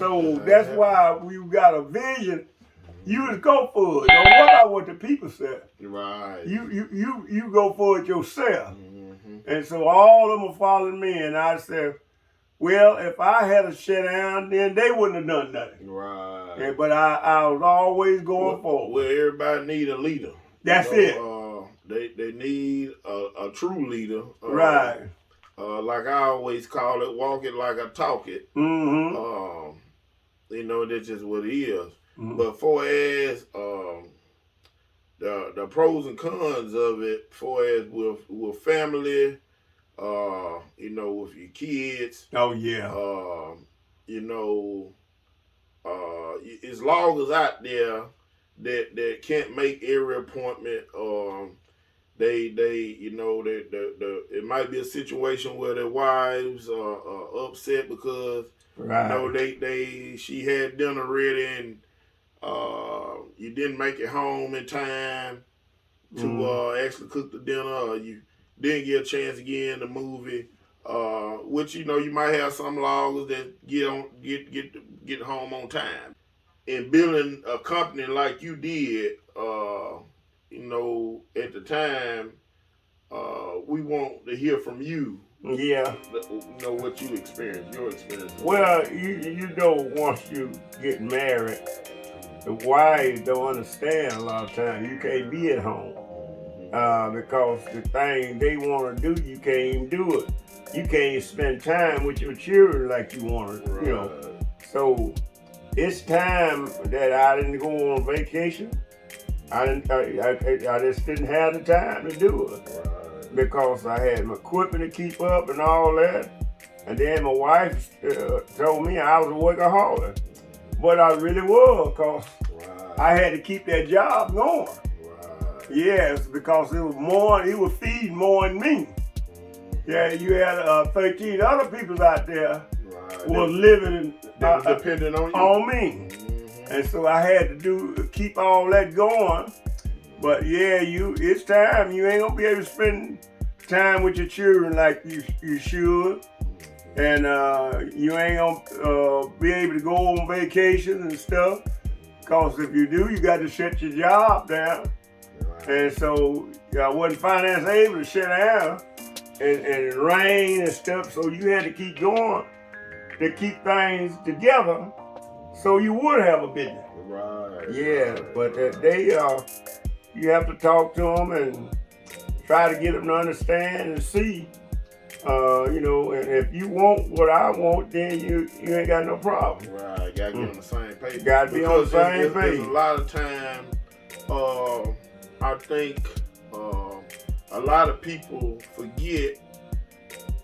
So that's why we got a vision. You just go for it. Don't worry about what the people say. Right. You go for it yourself. Mm-hmm. And so all of them are following me, and I said, well, if I had a shut down, then they wouldn't have done nothing. Right. Yeah, but I was always going forward. Well, everybody need a leader. That's it. They need a true leader. Right. Like I always call it, walk it like I talk it. Mm-hmm. That's just what it is. Mm-hmm. But for as the pros and cons of it, for as with family, with your kids. Oh yeah. As long as out there that can't make every appointment, it might be a situation where their wives are upset because she had dinner ready and you didn't make it home in time to actually cook the dinner, or you didn't get a chance to get in the movie. Which you might have some loggers that get home on time. In building a company like you did, at the time, we want to hear from you. Yeah. What you experienced, your experience. Well, once you get married, the wives don't understand a lot of times. You can't be at home because the thing they want to do, you can't even do it. You can't spend time with your children like you want to, Right. So it's time that I didn't go on vacation. I just didn't have the time to do it. Right. Because I had my equipment to keep up and all that. And then my wife told me I was a workaholic. But I really was, because I had to keep that job going. Right. Yes, because it was feeding more than me. Yeah, you had 13 other people out there was living depending on you. On me. Mm-hmm. And so I had to keep all that going. But yeah, it's time. You ain't gonna be able to spend time with your children like you should. And you ain't gonna be able to go on vacation and stuff. Because if you do, you got to shut your job down. Right. And so I wasn't financially able to shut down. And it rained and stuff, so you had to keep going to keep things together so you would have a business. Right. Yeah, but you have to talk to them and try to get them to understand and see, and if you want what I want, then you ain't got no problem. Right, gotta get on the same page. Gotta be on the same page. There's a lot of time, I think a lot of people forget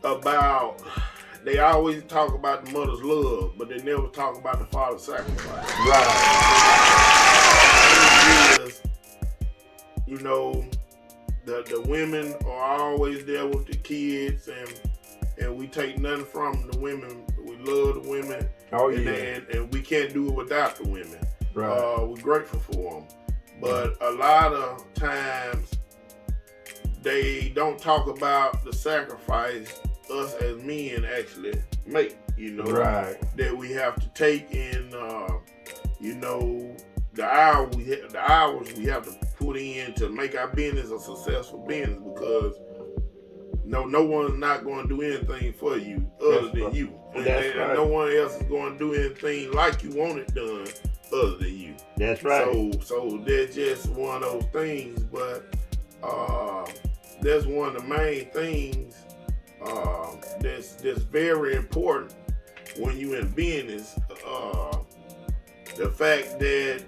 about, they always talk about the mother's love, but they never talk about the father's sacrifice. Right. The women are always there with the kids, and we take nothing from the women. We love the women. Oh, yeah. And we can't do it without the women. Right. We're grateful for them. But a lot of times, they don't talk about the sacrifice us as men actually make, right. That we have to take in, the hours we have to put in to make our business a successful business, because no one's not going to do anything for you other than you. And no one else is going to do anything like you want it done other than you. That's right. So that's just one of those things, but that's one of the main things that's very important when you in business. The fact that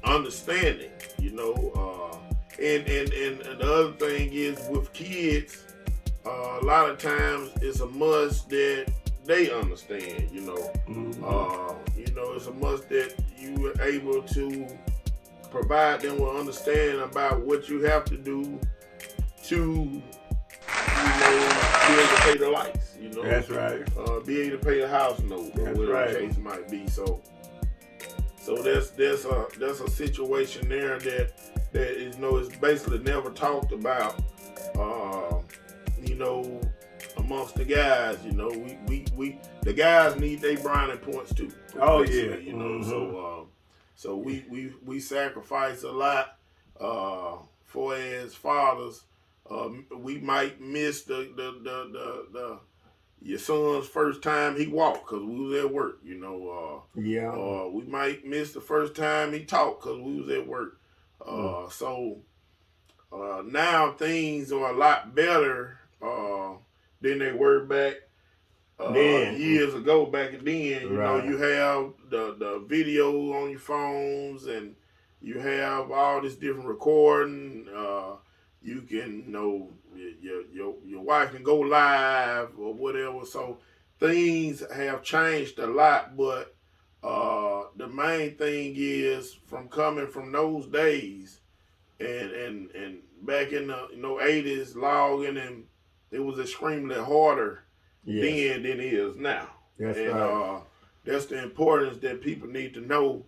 understanding, and the other thing is with kids, a lot of times it's a must that they understand, it's a must that you are able to provide them with understanding about what you have to do to, be able to pay the lights, That's right. Be able to pay the house note, or whatever the case might be. So there's a situation there that is basically never talked about. amongst the guys. You know, we the guys need their brownie points too. Oh yeah, you know. So we sacrifice a lot for as fathers. We might miss the your son's first time he walked because we was at work. You know. We might miss the first time he talked because we was at work. So now things are a lot better than they were back years ago. Back then, you know, you have the video on your phones and you have all this different recording. You can, you know, your wife can go live or whatever. So things have changed a lot, but the main thing is from coming from those days and back in the 80s logging, and it was extremely harder then than it is now. That's right. That's the importance that people need to know.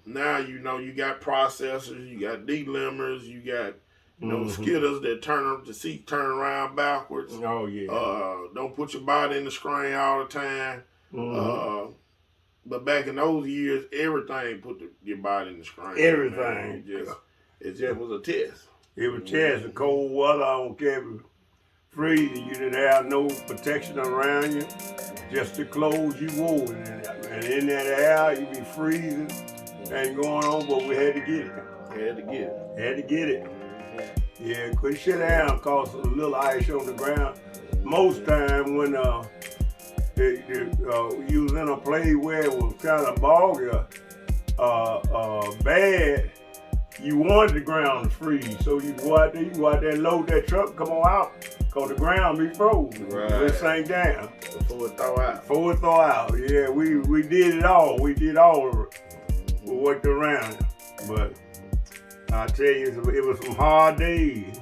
Now you got processors, you got delimbers, you got skidders that the seat turn around backwards. Oh yeah. Don't put your body in the screen all the time. But back in those years, everything put your body in the screen. Everything. It just was a test. It was a test. The cold weather, I don't care if it was freezing, you didn't have no protection around you. Just the clothes you wore. And in that air, you be freezing and going on, but we had to get it. Had to get it. Yeah, couldn't sit down cause a little ice on the ground. Most time when you was in a place where it was kind of boggy, bad, you wanted the ground to freeze. So you go out there and load that truck, come on out, cause the ground be frozen. Right. It sank down. Before it thaw out. Yeah, we did it all. We did all of it. We worked around it. But I tell you, it was some hard days.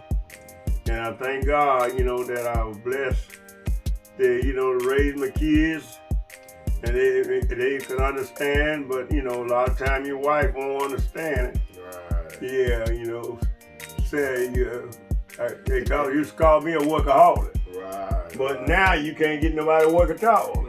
And I thank God, that I was blessed to, to raise my kids. And they could understand, but, a lot of time your wife won't understand it. Right. Yeah, say, they used to call me a workaholic. Right. But now you can't get nobody to work at all.